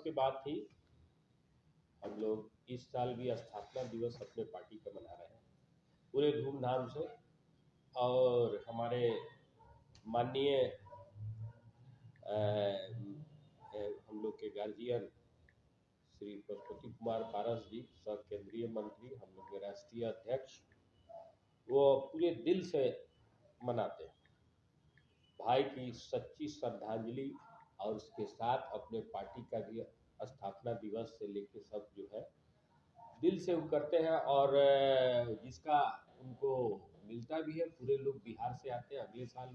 की बात थी। हम लोग इस साल भी स्थापना दिवस अपने पार्टी का मना रहे हैं पूरे धूमधाम से। और हमारे माननीय हम लोग के गार्जियन श्री पशुपति कुमार पारस जी, सब केंद्रीय मंत्री, हम लोग के राष्ट्रीय अध्यक्ष, वो पूरे दिल से मनाते हैं। भाई की सच्ची श्रद्धांजलि और उसके साथ अपने पार्टी का भी स्थापना दिवस से लेके सब जो है दिल से वो करते हैं। और जिसका उनको मिलता भी है, पूरे लोग बिहार से आते हैं। अगले साल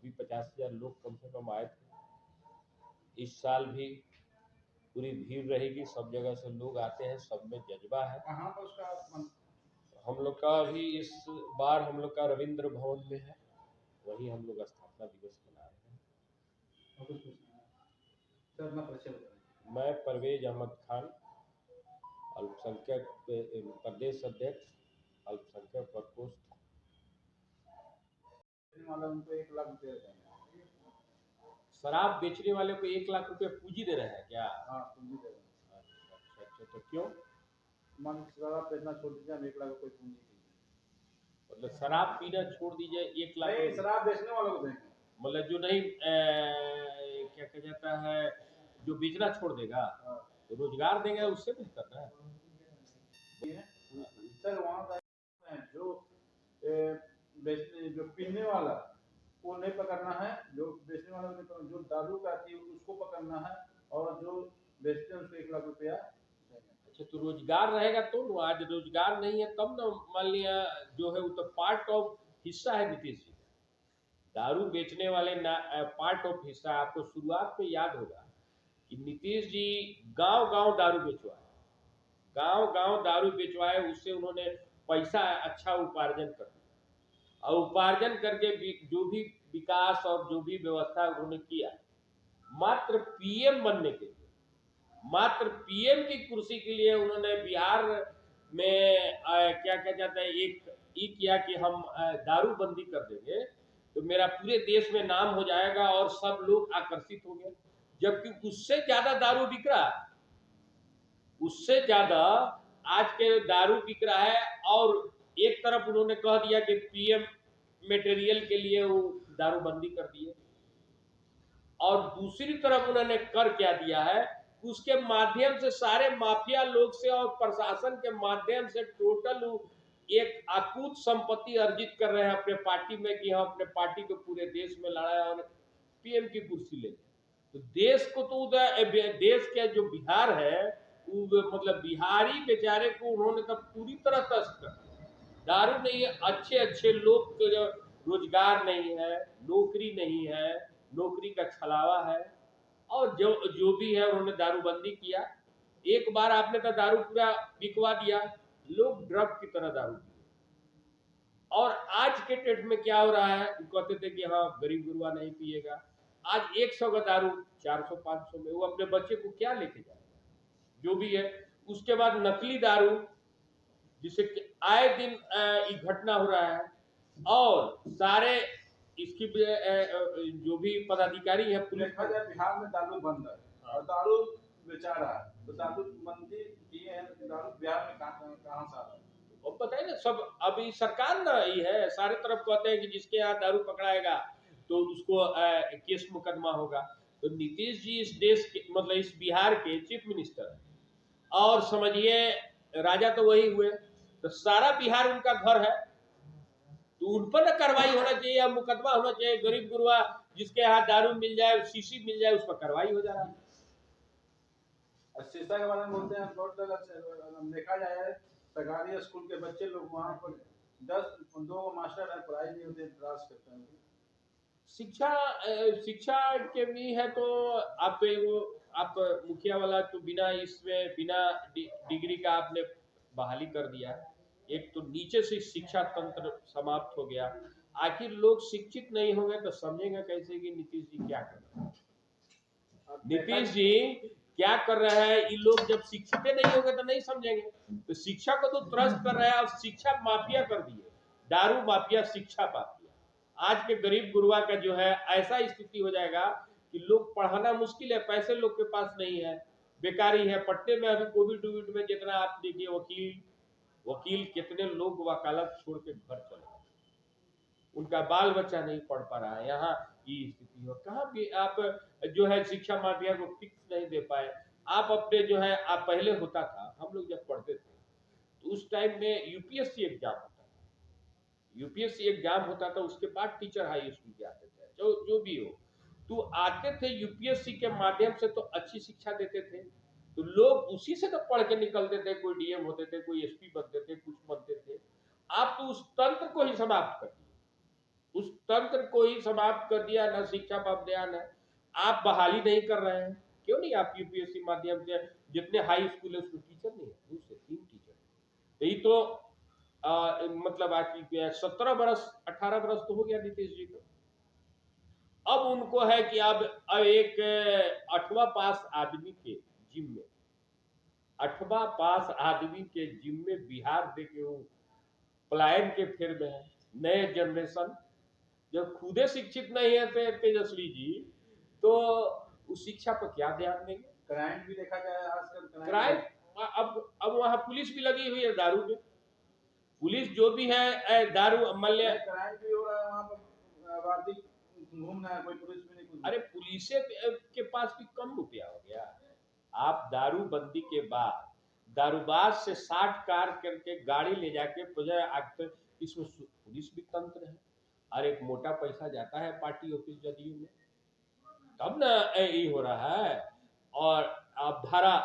भी 50,000 लोग कम से कम आए थे। इस साल भी पूरी भीड़ रहेगी, सब जगह से लोग आते हैं, सब में जज्बा है। कहाँ पर उसका हम लोग का भी इस बार हम लोग का रविंद्र भवन में है, वही हम लोग स्थापना दिवस मना रहे हैं। सर अपना परिचय बताइए। मैं परवेज अहमद खान, अल्पसंख्यक प्रदेश अध्यक्ष, अल्पसंख्यक प्रकोष्ठ। उनको 1 लाख रुपये देंगे। शराब बेचने वाले को 1 लाख रुपए पूंजी दे रहे हैं क्या? हाँ, पूंजी दे रहे हैं। अच्छा, तो क्यों? मान शराब बेचना छोड़ दीजिए, हम 1 लाख रुपये पूंजी देंगे। मतलब शराब पीना छोड़ दीजिए, 1 लाख? नहीं, शराब बेचने वालों को देंगे। मतलब जो नहीं क्या कहा जाता है, जो बेचना छोड़ देगा तो रोजगार देंगे, उससे बेहतर ना है। सर वहाँ का जो बेचने, जो पीने वाला वो नहीं पकड़ना है, जो बेचने वाला नहीं पकड़ना, जो दारू का आती है उसको पकड़ना है, और जो बेचते हैं उसको 1 लाख रुपया। अच्छा, तो रोजगार रहेगा तो न। आज रोजगार नहीं है तब न, मान लिया जो है वो तो पार्ट ऑफ हिस्सा है नीतीश जी। दारू बेचने वाले ना पार्ट ऑफ हिस्सा। आपको शुरुआत में याद होगा कि नीतीश जी गांव गांव दारू बेचवाए, गांव गांव दारू बेचवाए, उससे उन्होंने पैसा अच्छा उपार्जन कर दिया। और उपार्जन करके जो भी विकास और जो भी व्यवस्था उन्होंने किया, मात्र पीएम बनने के लिए, मात्र पीएम की कुर्सी के लिए उन्होंने बिहार में क्या कहा जाता है, एक किया कि हम दारू बंदी कर देंगे तो मेरा पूरे देश में नाम हो जाएगा और सब लोग आकर्षित होंगे। जबकि उससे ज्यादा दारू बिक रहा है, उससे ज्यादा आज के दारू बिक रहा है। और एक तरफ उन्होंने कह दिया कि पीएम मटेरियल के लिए वो दारूबंदी कर दिए, और दूसरी तरफ उन्होंने कर क्या दिया है, उसके माध्यम से सारे माफिया लोग से और प्रशासन के माध्यम से टोटल एक अकूत संपत्ति अर्जित कर रहे हैं अपने पार्टी में कि हम अपने पार्टी को पूरे देश में लड़ाए और पीएम की कुर्सी ले। तो देश को तो देश के जो बिहार है, मतलब बिहारी बेचारे को उन्होंने तो पूरी तरह तस्त कर। दारू नहीं है, अच्छे अच्छे लोग को रोजगार नहीं है, नौकरी नहीं है, नौकरी का छलावा है, और जो भी है उन्होंने दारूबंदी किया। एक बार आपने तो दारू पूरा बिकवा दिया, लोग ड्रग की तरह दारू पिए। और आज के डेट में क्या हो रहा है, कहते थे कि हाँ गरीब गुरुआ नहीं पिएगा, आज 100 का दारू 400-500 में, वो अपने बच्चे को क्या लेके जाएगा, जो भी है। उसके बाद नकली दारू, जिससे आए दिन ये घटना हो रहा है। और सारे इसकी जो भी पदाधिकारी है पुलिस, बिहार में दारू बंद है और दारू बेचा रहा है, तो दारू बंदी किए हैं, दारू बिहार में कहाँ से आ रहा है? और बताइए ना, सब अभी सरकार ना ही है, सारे तरफ कहते हैं कि जिसके यहाँ दारू पकड़ाएगा तो उसको केस मुकदमा होगा। तो नीतीश जी इस देश के, मतलब इस बिहार के चीफ मिनिस्टर है, और समझिए राजा तो वही हुए, तो सारा बिहार उनका घर है, तो उन पर कार्रवाई होना चाहिए, या मुकदमा होना चाहिए। गरीब गुरुआ जिसके यहाँ दारू मिल जाए, शीशी मिल जाए, उस पर कार्रवाई हो जा रहा है। शीशा के बारे में बोलते हैं, बहुत जगह देखा जाए सरकारी स्कूल के बच्चे लोग वहाँ पर 2 मास्टर है, पढ़ाई नहीं होती, त्रास करते हैं। शिक्षा के भी है, तो आप आप मुखिया वाला तो बिना इसमें बिना डिग्री का आपने बहाली कर दिया। एक तो नीचे से शिक्षा तंत्र समाप्त हो गया। आखिर लोग शिक्षित नहीं होंगे तो समझेंगे कैसे कि नीतीश जी क्या कर रहे हैं। नीतीश जी क्या कर रहे हैं, ये लोग जब शिक्षित नहीं होंगे तो नहीं समझेंगे। तो शिक्षा को तो त्रस्त कर रहे हैं, और शिक्षा माफिया कर दिए, दारू माफिया, शिक्षा माफिया। आज के गरीब गुरुआ का जो है ऐसा स्थिति हो जाएगा कि लोग पढ़ाना मुश्किल है, पैसे लोग के पास नहीं है, बेकारी है। पटने में अभी कोविड में जितना आप देखिए, वकील कितने लोग वकालत छोड़ के घर चले गए, उनका बाल बच्चा नहीं पढ़ पा रहा है। यहाँ की स्थिति हो, कहाँ भी आप जो है शिक्षा माफिया को फिक्स नहीं दे पाए। आप अपने जो है, आप पहले होता था, हम लोग जब पढ़ते थे तो उस टाइम में यूपीएससी एग्जाम होता था। यूपीएससी एग्जाम होता था, उसके बाद टीचर हाई स्कूल के आते थे, जो भी हो, तो आते थे यूपीएससी के माध्यम से, तो अच्छी शिक्षा देते थे, तो लोग उसी से तो पढ़ के निकलते थे, कोई डीएम होते थे, कोई एसपी बनते थे, कुछ बनते थे। आप तो उस तंत्र को ही समाप्त कर दिए, उस तंत्र को ही समाप्त कर दिया। ना शिक्षा पर ध्यान है, आप बहाली नहीं कर रहे हैं। क्यों नहीं? आप यूपीएससी माध्यम से जितने हाई स्कूल है उसमें टीचर नहीं है, 2 से 3 टीचर। यही तो मतलब आज की 17 बरस 18 बरस तो हो गया नीतीश जी को। अब उनको है कि अब एक 8वां पास आदमी के जिम्मे, 8वां पास आदमी के जिम्मे बिहार देके वो पलायन के फेर में है। नए जनरेशन जब खुदे शिक्षित नहीं है तेजस्वी जी, तो उस शिक्षा पर क्या ध्यान देंगे? क्राइम भी देखा जाए आजकल, क्राइम अब वहां पुलिस भी लगी हुई है दारू में। पुलिस जो भी है दारू मल्य, क्राइम भी हो रहा है वहाँ पर, आबादी घूमना है, कोई पुलिस भी नहीं कुछ। अरे पुलिस के पास भी कम रुपया हो गया। आप दारू बंदी के बाद दारूबाज से 60 कार करके गाड़ी ले जाके इसमें पुलिस भी तंत्र है। और एक मोटा पैसा जाता है पार्टी ऑफिस जदयू में, तब ना ये हो रहा है। और आप धारा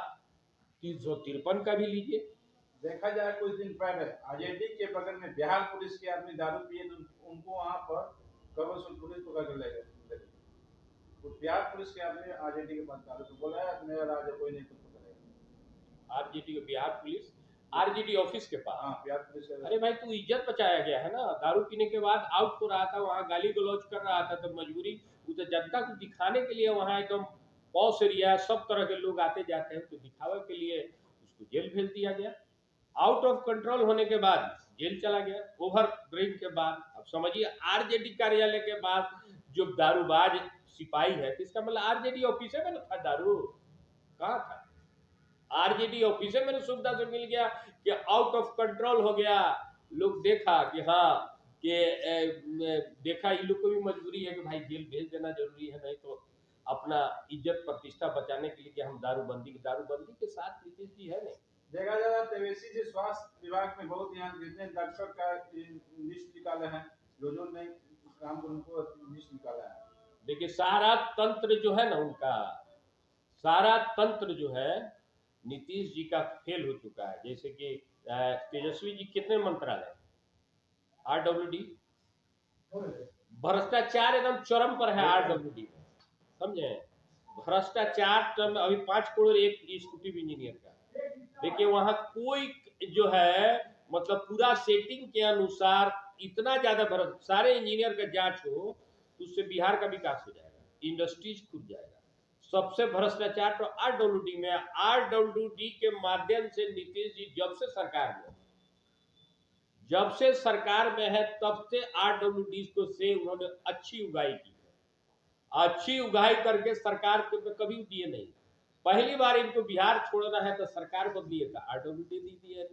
353 का भी लीजिए। देखा जाए कुछ दिन पहले आरजेडी के बगल में बिहार पुलिस के आदमी दारू पिए तो उनको वहां पर कबरसुल पुलिस पकड़ के ले गए। तो बिहार पुलिस के आदमी आरजेडी के पास दारू तो बोला है मेरा राज है, कोई नहीं कुछ पकड़ेगा। RJD Bihar police RJD office के पास। हाँ, बिहार पुलिस के। अरे भाई, तू इज्जत बचाया गया है ना। दारू पीने के बाद आउट हो रहा था, वहां गाली गलौज कर रहा था, तो मजबूरी उसे जनता को दिखाने के लिए वहां एकदम पॉश एरिया, सब तरह के लोग आते जाते हैं, तो दिखावे के लिए उसको जेल भेज दिया गया। आउट ऑफ कंट्रोल होने के बाद जेल चला गया, ओवर ड्रिंक के बाद। अब समझिए, आरजेडी कार्यालय के बाद जो दारूबाज सिपाही है, तो इसका मतलब आरजेडी ऑफिस में था दारू, कहाँ था? आरजेडी ऑफिस में सुविधा से मिल गया कि आउट ऑफ कंट्रोल हो गया। लोग देखा कि हाँ, कि देखा इन लोग को भी मजबूरी है कि भाई जेल भेज देना जरूरी है, नहीं तो अपना इज्जत प्रतिष्ठा बचाने के लिए कि हम दारूबंदी के साथ नीतीश जी है नहीं। देखा जाए तेजस्वी जी स्वास्थ्य विभाग में बहुत ध्यान, जितने डॉक्टर का लिस्ट निकाले हैं, जो नहीं काम को उनको लिस्ट निकाला है। देखिए, सारा तंत्र जो है ना उनका, सारा तंत्र जो है नीतीश जी का फेल हो चुका है। जैसे कि तेजस्वी जी कितने मंत्रालय, आरडब्ल्यूडी, भ्रष्टाचार एकदम चरम पर है आरडब्ल्यूडी में, समझे? भ्रष्टाचार अभी 5 करोड़ एक एग्जीक्यूटिव इंजीनियर का। देखिए, वहां कोई जो है मतलब पूरा सेटिंग के अनुसार इतना ज्यादा सारे इंजीनियर का जांच हो तो उससे बिहार का विकास हो जाएगा, इंडस्ट्रीज खुल जाएगा। सबसे भ्रष्टाचार तो आरडब्ल्यूडी में। आरडब्ल्यूडी के माध्यम से नीतीश जी जब से सरकार में है तब से आरडब्ल्यूडी को से उन्होंने अच्छी उगाई की, अच्छी उगाई करके सरकार के कभी दिए नहीं। पहली बार इनको बिहार छोड़ना है तो सरकार बदलिए था, आरडब्ल्यूडी दी है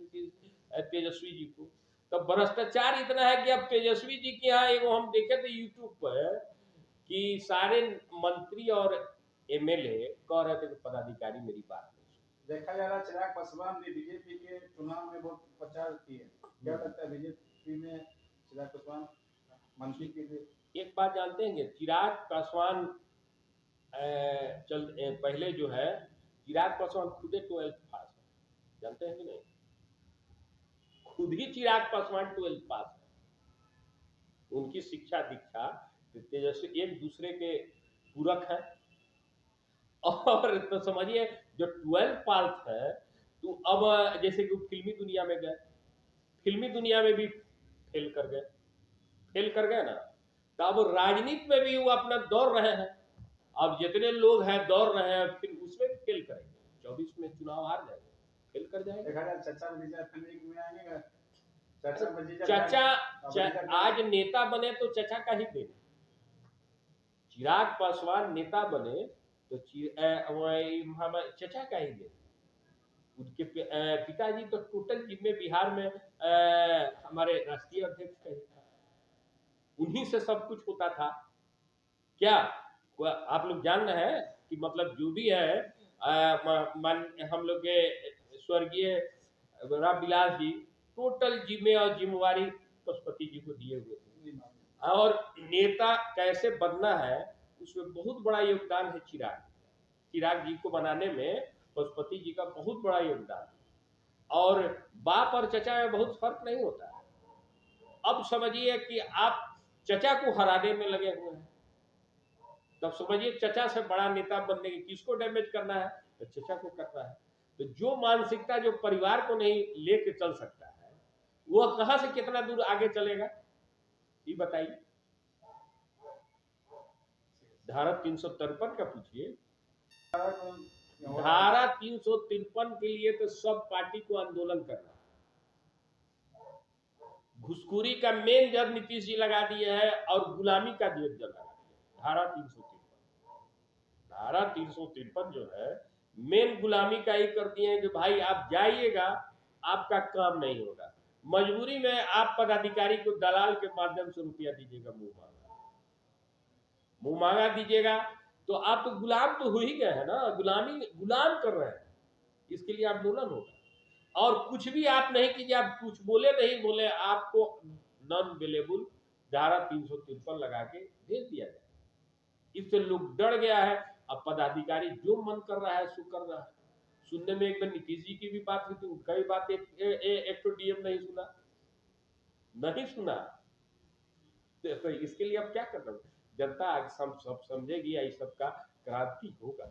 तेजस्वी जी को। तो भ्रष्टाचार इतना है कि अब तेजस्वी जी के यहाँ एगो हम देखे थे यूट्यूब पर कि सारे मंत्री और एमएलए कह रहे थे कि पदाधिकारी मेरी बात नहीं। देखा जा रहा है चिराग पासवान भी बीजेपी के चुनाव में बहुत प्रचार किए, क्या लगता है बीजेपी में चिराग पासवान मंत्री के लिए? एक बात जानते हैं, चिराग पासवान पहले जो है चिराग पासवान खुद 12th पास है, जानते हैं कि नहीं? खुद ही चिराग पासवान 12th पास है। उनकी शिक्षा दीक्षा तेजस्वी एक दूसरे के पूरक है। और तो समझिए, जो 12th पास है तो अब जैसे कि फिल्मी दुनिया में गए, फिल्मी दुनिया में भी फेल कर गए ना, तो अब राजनीति में भी वो अपना दौड़ रहे हैं। अब जितने लोग हैं दौड़ रहे हैं, फिर उसमें भी फेल करेंगे। 24 में चुनाव हार जाएंगे, फेल कर जाएंगे। चाचा आज नेता बने तो चाचा का ही देन। चिराग पासवान नेता बने तो हमारे चचा का ही ले, उनके पिताजी तो टोटल जिम्मे बिहार में हमारे राष्ट्रीय अध्यक्ष का ही था, उन्हीं से सब कुछ होता था। क्या आप लोग जान रहे हैं कि मतलब जो भी है हम लोग के स्वर्गीय रामविलास जी टोटल जिम्मे और जिम्मेवारी पशुपति जी को दिए हुए थे, और नेता कैसे बनना है उसमें बहुत बड़ा योगदान है चिराग जी को बनाने में पशुपति जी का बहुत बड़ा योगदान है। और बाप और चचा में बहुत फर्क नहीं होता है। अब समझिए कि आप चचा को हराने में लगे हुए हैं, तब समझिए चचा से बड़ा नेता बनने की किसको डैमेज करना है, तो चचा को करना है। तो जो मानसिकता जो परिवार को नहीं लेके चल सकता है वह कहां से कितना दूर आगे चलेगा, ये बताइए। धारा 353 का पूछिए। धारा 353 के लिए तो सब पार्टी को आंदोलन करना। घुसखोरी का मेन जड़ नीतीश जी लगा दिए है और गुलामी का जड़ लगा दिया। धारा 353 जो है मेन गुलामी का ही कर दिए हैं कि भाई आप जाइएगा, आपका काम नहीं होगा, मजबूरी में आप पदाधिकारी को दलाल के माध्यम से रुपया दीजिएगा, मुंह मांगा दीजिएगा, तो आप तो गुलाम तो हो ही गए हैं ना, गुलाम कर रहे हैं, इसके लिए आंदोलन होगा। और कुछ भी आप नहीं कीजिए, आप कुछ बोले नहीं बोले आपको नॉन अवेलेबल धारा 353 लगा के भेज दिया जाए। इससे लोग डर गया है, अब पदाधिकारी जो मन कर रहा है सो कर रहा है। सुनने में एक बार नीतीश जी की भी बात हुई थी, उनका भी बात एक तो डीएम नहीं सुना। तो इसके लिए अब क्या करना, जनता सब समझेगी, यही सबका क्रांति होगा।